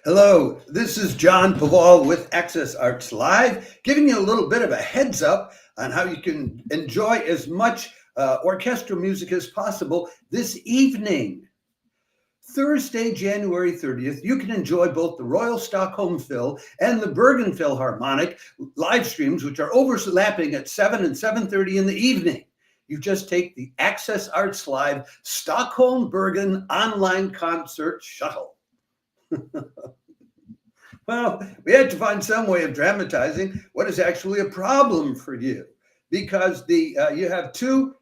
Hello, this is John Paval with Access Arts Live, giving you a little bit of a heads up on how you can enjoy as much orchestral music as possible this evening. Thursday, January 30th, you can enjoy both the Royal Stockholm Phil and the Bergen Philharmonic live streams, which are overlapping at 7 and 7:30 in the evening. You just take the Access Arts Live Stockholm Bergen online concert shuttle. Well, we had to find some way of dramatizing what is actually a problem for you, because you have two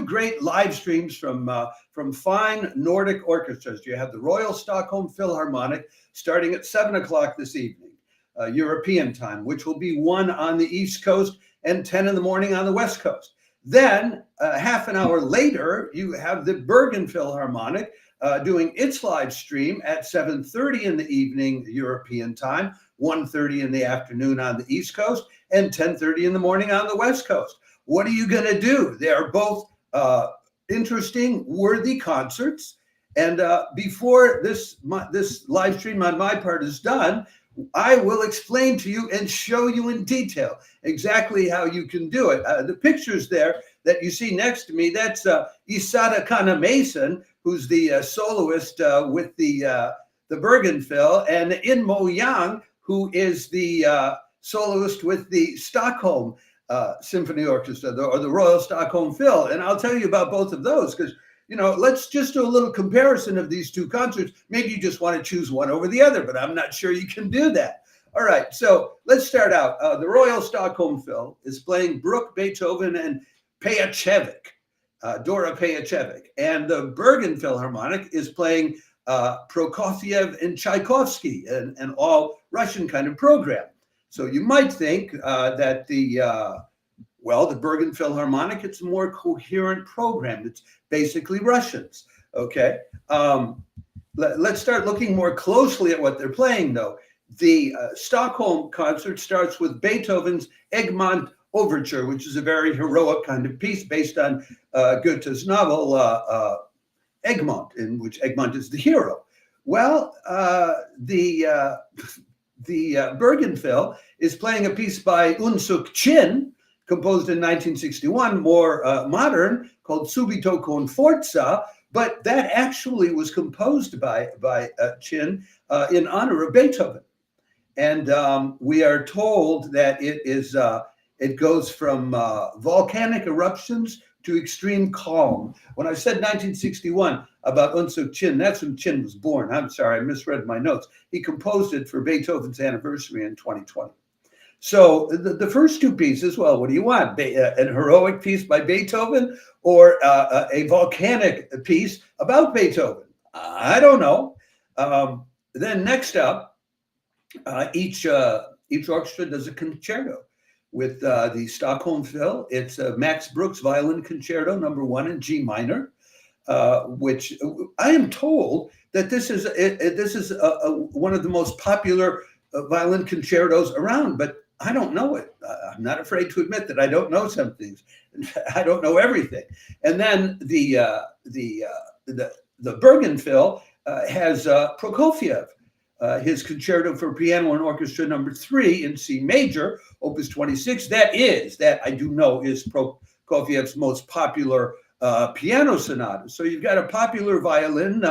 great live streams from fine Nordic orchestras. You have the Royal Stockholm Philharmonic starting at 7 o'clock this evening, European time, which will be 1 on the East Coast and 10 in the morning on the West Coast. Then half an hour later, you have the Bergen Philharmonic doing its live stream at 7:30 in the evening European time, 1:30 in the afternoon on the East Coast, and 10:30 in the morning on the West Coast. What are you going to do? They are both interesting, worthy concerts. And before this live stream on my part is done, I will explain to you and show you in detail exactly how you can do it. The pictures there that you see next to me, that's Isata Kana-Mason, who's the soloist with the Bergen Phil, and In Mo Yang, who is the soloist with the Stockholm Symphony Orchestra, or the Royal Stockholm Phil. And I'll tell you about both of those, because let's just do a little comparison of these two concerts. Maybe you just want to choose one over the other, but I'm not sure you can do that. All right, so let's start out. The Royal Stockholm Phil is playing Bruch, Beethoven, and Pejacevic, Dora Pejacevic. And the Bergen Philharmonic is playing Prokofiev and Tchaikovsky, an all Russian kind of program. So you might think that the Bergen Philharmonic, it's a more coherent program. It's basically Russians, okay? Let's start looking more closely at what they're playing, though. The Stockholm concert starts with Beethoven's Egmont Overture, which is a very heroic kind of piece based on Goethe's novel Egmont, in which Egmont is the hero. Well, the Bergen Phil is playing a piece by Unsuk Chin, composed in 1961, more modern, called Subito con Forza, but that actually was composed by Chin in honor of Beethoven. And we are told that it goes from volcanic eruptions to extreme calm. When I said 1961 about Unsuk Chin, that's when Chin was born. I'm sorry, I misread my notes. He composed it for Beethoven's anniversary in 2020. So the first two pieces, well, what do you want? An heroic piece by Beethoven, or a volcanic piece about Beethoven? I don't know. Then next up, each orchestra does a concerto. With the Stockholm Phil, it's Max Bruch's Violin Concerto No. 1 in G minor, which I am told that this is one of the most popular violin concertos around, but I don't know it. I'm not afraid to admit that I don't know some things. I don't know everything. And then the Bergen Phil has Prokofiev, his Concerto for Piano and Orchestra No. 3 in C major, Opus 26. That I do know is Prokofiev's most popular piano sonata. So you've got a popular violin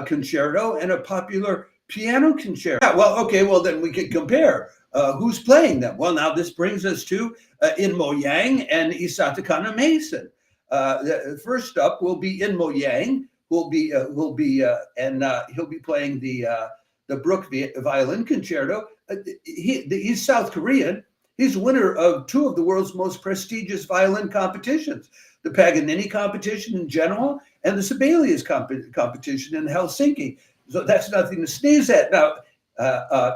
concerto and a popular piano concerto. Yeah, well, okay, well then we can compare. Who's playing them? Well, now this brings us to In Mo Yang and Isata Kana-Mason. First up will be In Mo Yang, he'll be playing the Bruch Violin Concerto. He's South Korean. He's winner of 2 of the world's most prestigious violin competitions, the Paganini competition in Genoa and the Sibelius competition in Helsinki. So that's nothing to sneeze at. Now,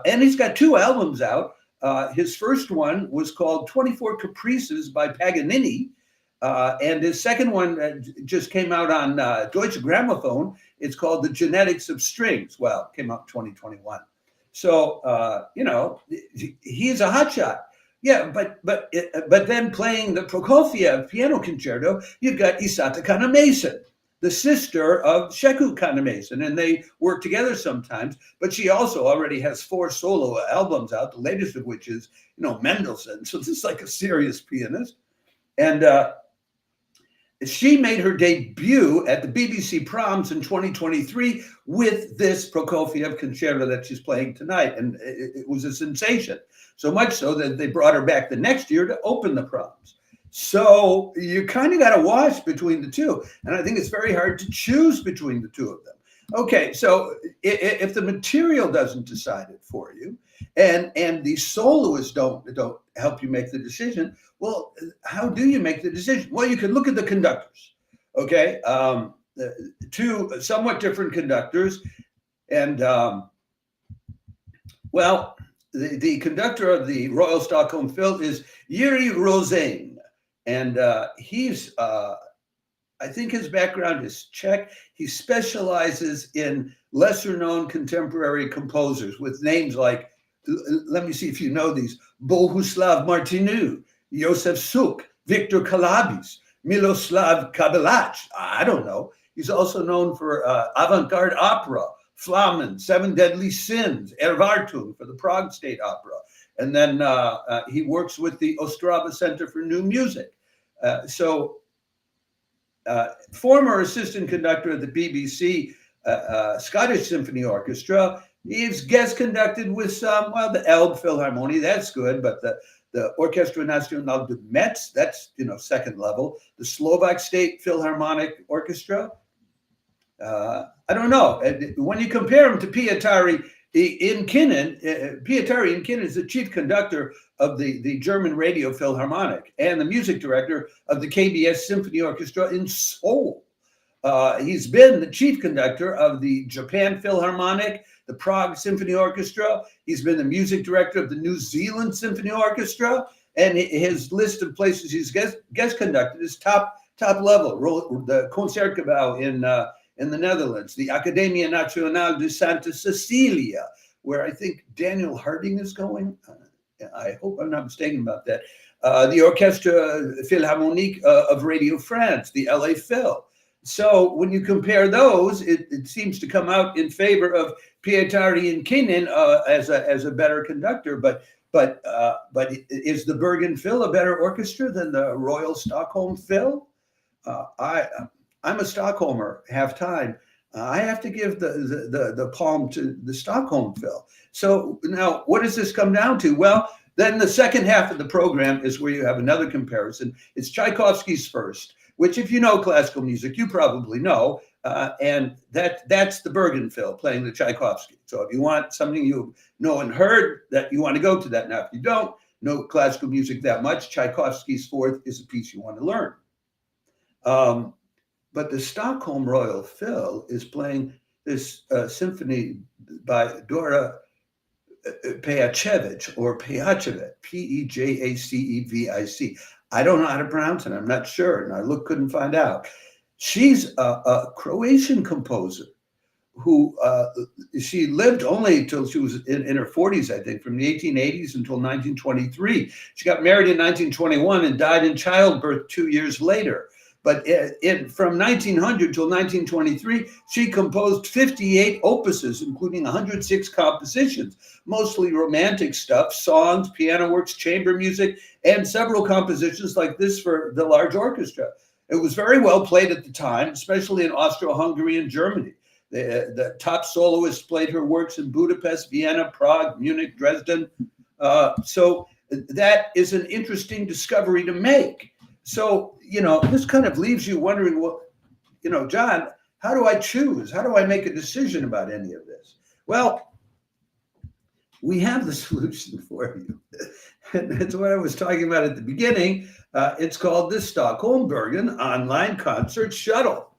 and he's got 2 albums out. His first one was called 24 Caprices by Paganini. And his second one just came out on Deutsche Grammophon. It's called The Genetics of Strings. Well, it came out in 2021. So, he's a hotshot. Yeah, but then playing the Prokofiev piano concerto, you've got Isata Kana-Mason. the sister of Sheku Kanemason, and they work together sometimes. But she also already has 4 solo albums out, the latest of which is, Mendelssohn. So this is like a serious pianist. And she made her debut at the BBC Proms in 2023 with this Prokofiev concerto that she's playing tonight. And it was a sensation, so much so that they brought her back the next year to open the Proms. So you kind of got to wash between the two. And I think it's very hard to choose between the two of them. Okay, so if the material doesn't decide it for you, and the soloists don't help you make the decision, well, how do you make the decision? Well, you can look at the conductors, okay? 2 somewhat different conductors. And, well, the conductor of the Royal Stockholm Phil is Yuri Rosen. And he's, I think his background is Czech. He specializes in lesser known contemporary composers with names like, let me see if you know these, Bohuslav Martinu, Josef Suk, Victor Kalabis, Miloslav Kabelach. I don't know. He's also known for avant-garde opera, Flammen, Seven Deadly Sins, Erwartung for the Prague State Opera. And then he works with the Ostrava Center for New Music. Former assistant conductor of the BBC Scottish Symphony Orchestra. He's guest conducted with some, well, the Elbe Philharmonic, that's good, but the Orchestra Nationale de Metz, that's, second level. The Slovak State Philharmonic Orchestra. I don't know. When you compare him to Pietari Inkinen, Pietari Inkinen is the chief conductor of the German Radio Philharmonic and the music director of the KBS Symphony Orchestra in Seoul. He's been the chief conductor of the Japan Philharmonic, the Prague Symphony Orchestra. He's been the music director of the New Zealand Symphony Orchestra, and his list of places he's guest conducted is top level. The Concertgebouw in the Netherlands, the Academia Nacional de Santa Cecilia, where I think Daniel Harding is going. I hope I'm not mistaken about that. The Orchestra Philharmonique of Radio France, the LA Phil. So when you compare those, it seems to come out in favor of Pietari Inkinen as a better conductor. But is the Bergen Phil a better orchestra than the Royal Stockholm Phil? I'm a Stockholmer half time. I have to give the palm to the Stockholm Phil. So now, what does this come down to? Well, then the second half of the program is where you have another comparison. It's Tchaikovsky's First, which, if you know classical music, you probably know, and that's the Bergen Phil playing the Tchaikovsky. So if you want something you know and heard, that you want to go to that. Now, if you don't know classical music that much, Tchaikovsky's Fourth is a piece you want to learn. But the Stockholm Royal Phil is playing this symphony by Dora Pejacevic, or Pejacevic, Pejacevic. I don't know how to pronounce it. I'm not sure, and I couldn't find out. She's a Croatian composer who she lived only till she was in her 40s, I think, from the 1880s until 1923. She got married in 1921 and died in childbirth 2 years later. But from 1900 till 1923, she composed 58 opuses, including 106 compositions, mostly romantic stuff, songs, piano works, chamber music, and several compositions like this for the large orchestra. It was very well played at the time, especially in Austro-Hungary and Germany. The top soloists played her works in Budapest, Vienna, Prague, Munich, Dresden. So that is an interesting discovery to make. So, this kind of leaves you wondering, well, John, how do I choose? How do I make a decision about any of this? Well, we have the solution for you. And that's what I was talking about at the beginning. It's called the Stockholm Bergen Online Concert Shuttle.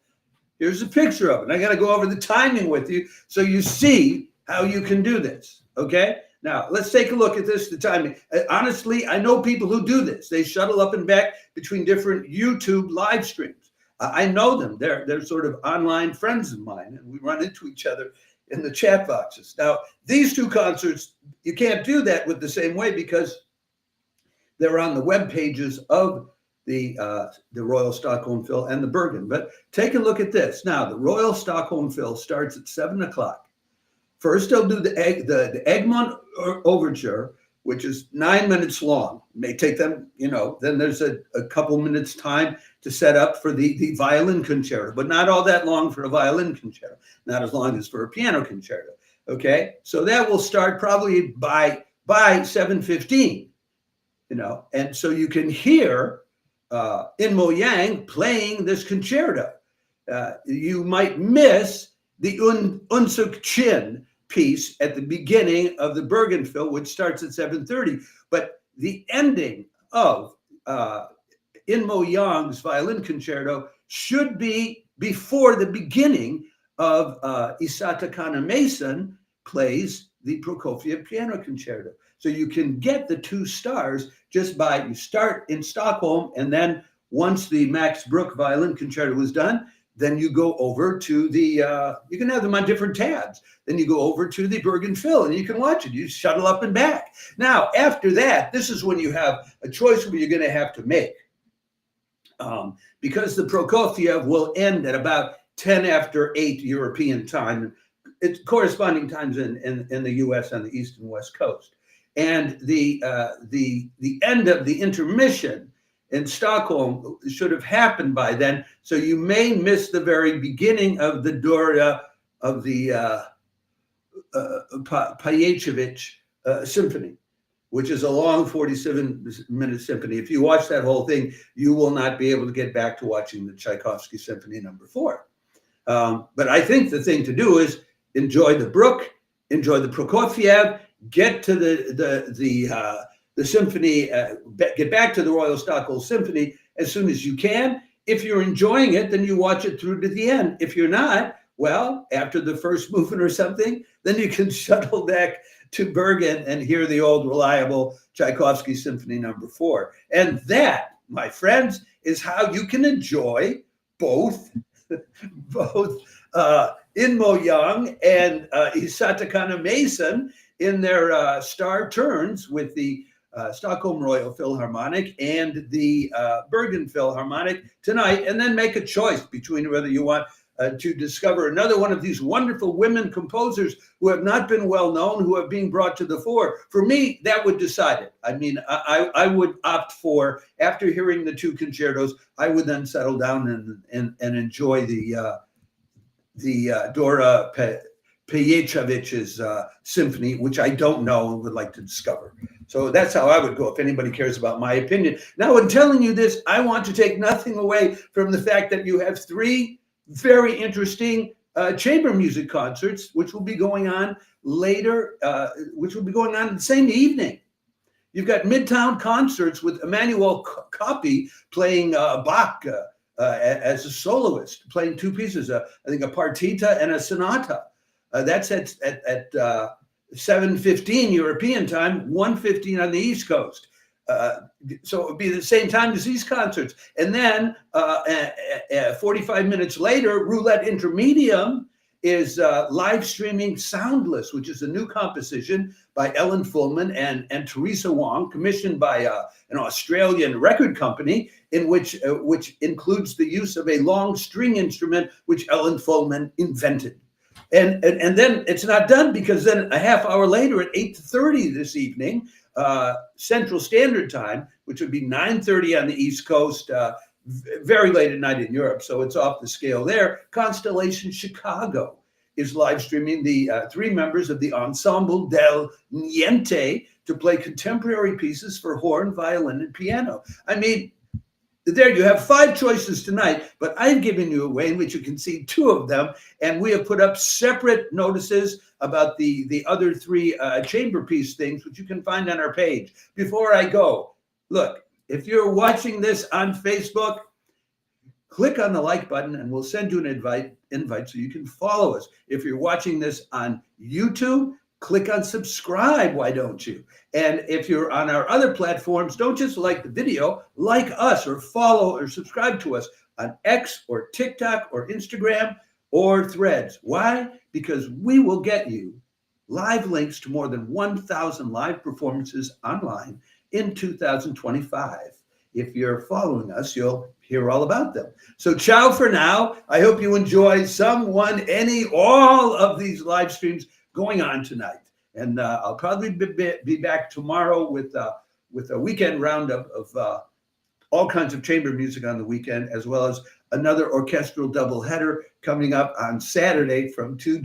Here's a picture of it. I got to go over the timing with you so you see how you can do this, okay? Now, let's take a look at this, the timing. Honestly, I know people who do this. They shuttle up and back between different YouTube live streams. I know them. They're sort of online friends of mine, and we run into each other in the chat boxes. Now, these two concerts, you can't do that with the same way because they're on the web pages of the Royal Stockholm Phil and the Bergen. But take a look at this. Now, the Royal Stockholm Phil starts at 7 o'clock. First, they'll do the Egmont Overture, which is 9 minutes long. It may take them, then there's a couple minutes time to set up for the violin concerto, but not all that long for a violin concerto, not as long as for a piano concerto. Okay, so that will start probably by 7:15, and so you can hear In-Mo Yang playing this concerto. You might miss the Unsuk Chin piece at the beginning of the Bergen Phil, which starts at 7:30. But the ending of In-Mo Yang's violin concerto should be before the beginning of Isata Kana-Mason plays the Prokofiev piano concerto. So you can get the 2 stars just by, you start in Stockholm, and then once the Max Bruch violin concerto is done, then you go over to you can have them on different tabs. Then you go over to the Bergen Phil and you can watch it. You shuttle up and back. Now, after that, this is when you have a choice where you're going to have to make. Because the Prokofiev will end at about 10 after 8 European time. It's corresponding times in the U.S. on the East and West Coast. And the end of the intermission in Stockholm should have happened by then. So you may miss the very beginning of the Dora of the Payechevich symphony, which is a long 47-minute symphony. If you watch that whole thing, you will not be able to get back to watching the Tchaikovsky Symphony No. 4. But I think the thing to do is enjoy the Bruch, enjoy the Prokofiev, get to the symphony, get back to the Royal Stockholm Symphony as soon as you can. If you're enjoying it, then you watch it through to the end. If you're not, well, after the first movement or something, then you can shuttle back to Bergen and hear the old reliable Tchaikovsky Symphony No. 4. And that, my friends, is how you can enjoy both In-Mo Yang and Isata Kana-Mason in their star turns with the Stockholm Royal Philharmonic and the Bergen Philharmonic tonight, and then make a choice between whether you want to discover another one of these wonderful women composers who have not been well known, who are being brought to the fore. For me, that would decide it. I mean, I would opt for, after hearing the 2 concertos, I would then settle down and enjoy the Dora Payechevich's symphony, which I don't know and would like to discover. So that's how I would go if anybody cares about my opinion. Now, in telling you this, I want to take nothing away from the fact that you have 3 very interesting chamber music concerts, which will be going on later, which will be going on the same evening. You've got Midtown concerts with Emmanuel Coppi playing Bach as a soloist, playing 2 pieces, I think a partita and a sonata. That's at 7:15 European time, 1:15 on the East Coast. So it would be the same time as these concerts. And then 45 minutes later, Roulette Intermedium is live streaming Soundless, which is a new composition by Ellen Fullman and Teresa Wong, commissioned by an Australian record company, in which includes the use of a long string instrument, which Ellen Fullman invented. And then it's not done, because then a half hour later at 8:30 this evening, Central Standard Time, which would be 9:30 on the East Coast, very late at night in Europe, so it's off the scale there. Constellation Chicago is live streaming the 3 members of the Ensemble del Niente to play contemporary pieces for horn, violin, and piano. I mean, there you have 5 choices tonight, but I've given you a way in which you can see 2 of them, and we have put up separate notices about the other 3 chamber piece things, which you can find on our page. Before I go, look, if you're watching this on Facebook, click on the like button and we'll send you an invite so you can follow us. If you're watching this on YouTube, click on subscribe, why don't you? And if you're on our other platforms, don't just like the video, like us or follow or subscribe to us on X or TikTok or Instagram or Threads. Why? Because we will get you live links to more than 1,000 live performances online in 2025. if you're following us, you'll hear all about them. So ciao for now. I hope you enjoy all of these live streams going on tonight. And I'll probably be back tomorrow with a weekend roundup of all kinds of chamber music on the weekend, as well as another orchestral doubleheader coming up on Saturday from 2